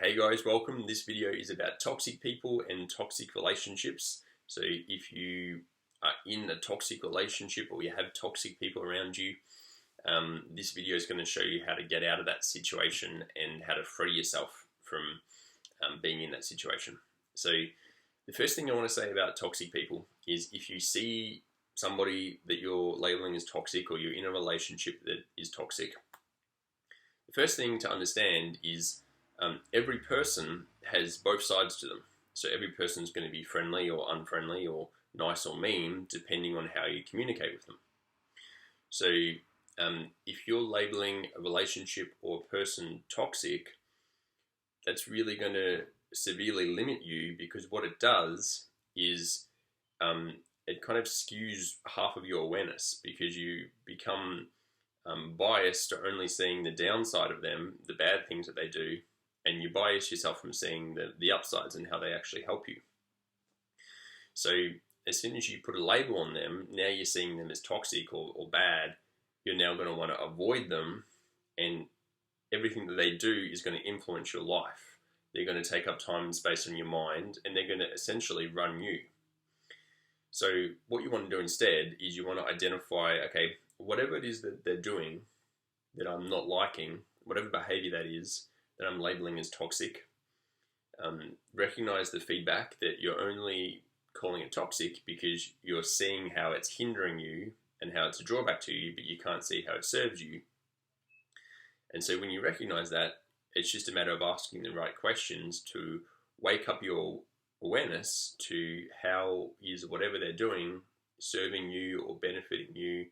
Hey guys, welcome. This video is about toxic people and toxic relationships. So if you are in a toxic relationship or you have toxic people around you, this video is going to show you how to get out of that situation and how to free yourself from being in that situation. So the first thing I want to say about toxic people is if you see somebody that you're labeling as toxic or you're in a relationship that is toxic, the first thing to understand is every person has both sides to them. So every person is going to be friendly or unfriendly or nice or mean depending on how you communicate with them. So if you're labeling a relationship or a person toxic, that's really going to severely limit you, because what it does is it kind of skews half of your awareness, because you become biased to only seeing the downside of them, the bad things that they do, and you bias yourself from seeing the upsides and how they actually help you. So as soon as you put a label on them, now you're seeing them as toxic or bad. You're now going to want to avoid them, and everything that they do is going to influence your life. They're going to take up time and space on your mind, and they're going to essentially run you. So what you want to do instead is you want to identify, okay, whatever it is that they're doing that I'm not liking, whatever behavior that is that I'm labeling as toxic, recognize the feedback that you're only calling it toxic because you're seeing how it's hindering you and how it's a drawback to you, but you can't see how it serves you. And so when you recognize that, it's just a matter of asking the right questions to wake up your awareness to how is whatever they're doing serving you or benefiting you,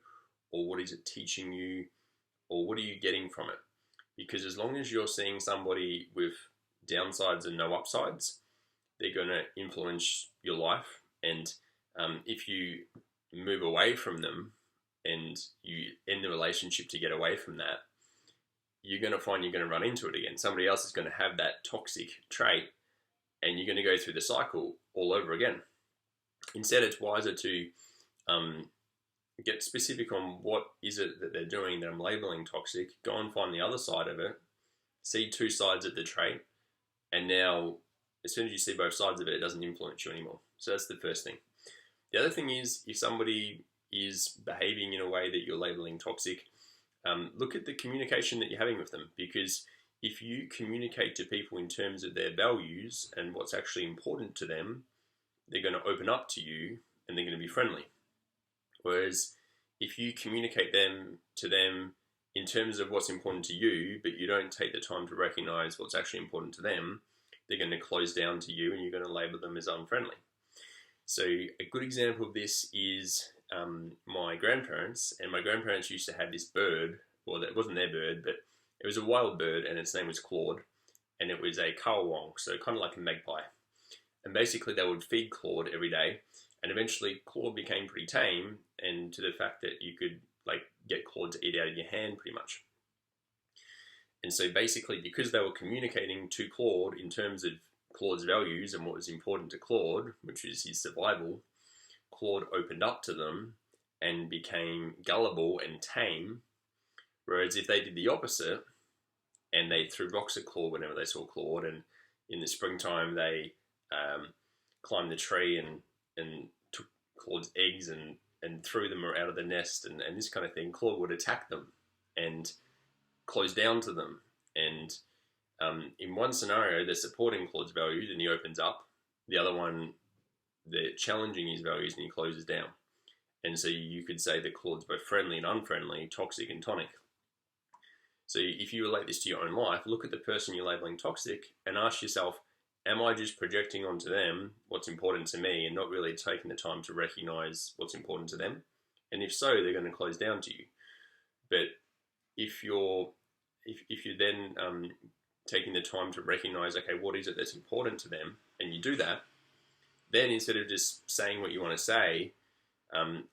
or what is it teaching you, or what are you getting from it? Because as long as you're seeing somebody with downsides and no upsides, they're going to influence your life. And if you move away from them and you end the relationship to get away from that, you're going to find you're going to run into it again. Somebody else is going to have that toxic trait, and you're going to go through the cycle all over again. Instead, it's wiser to get specific on what is it that they're doing that I'm labeling toxic, go and find the other side of it, see two sides of the trait, and now as soon as you see both sides of it, it doesn't influence you anymore. So that's the first thing. The other thing is, if somebody is behaving in a way that you're labeling toxic, look at the communication that you're having with them, because if you communicate to people in terms of their values and what's actually important to them, they're going to open up to you and they're going to be friendly. Whereas if you communicate to them in terms of what's important to you, but you don't take the time to recognize what's actually important to them, they're going to close down to you and you're going to label them as unfriendly. So a good example of this is my grandparents. And my grandparents used to have this bird, well, that wasn't their bird, but it was a wild bird, and its name was Claude, and it was a kawawong, so kind of like a magpie. And basically they would feed Claude every day, and eventually Claude became pretty tame, and to the fact that you could get Claude to eat out of your hand pretty much. And so basically, because they were communicating to Claude in terms of Claude's values and what was important to Claude, which is his survival, Claude opened up to them and became gullible and tame. Whereas if they did the opposite and they threw rocks at Claude whenever they saw Claude, and in the springtime they climbed the tree and took Claude's eggs and threw them out of the nest and this kind of thing, Claude would attack them and close down to them. And in one scenario, they're supporting Claude's values and he opens up. The other one, they're challenging his values and he closes down. And so you could say that Claude's both friendly and unfriendly, toxic and tonic. So if you relate this to your own life, look at the person you're labeling toxic and ask yourself, am I just projecting onto them what's important to me and not really taking the time to recognize what's important to them? And if so, they're going to close down to you. But if you're then taking the time to recognize, okay, what is it that's important to them, and you do that, then instead of just saying what you want to say,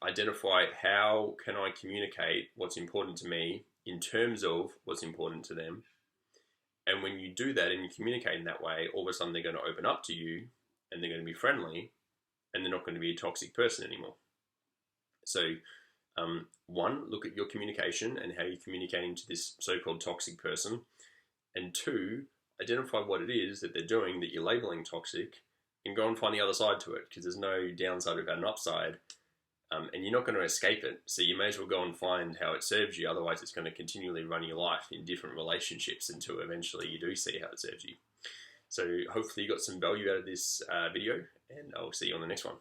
identify how can I communicate what's important to me in terms of what's important to them. And when you do that and you communicate in that way, all of a sudden they're going to open up to you and they're going to be friendly, and they're not going to be a toxic person anymore. So one, look at your communication and how you're communicating to this so-called toxic person. And two, identify what it is that they're doing that you're labeling toxic, and go and find the other side to it, because there's no downside without an upside. And you're not going to escape it, so you may as well go and find how it serves you. Otherwise, it's going to continually run your life in different relationships until eventually you do see how it serves you. So hopefully you got some value out of this video, and I'll see you on the next one.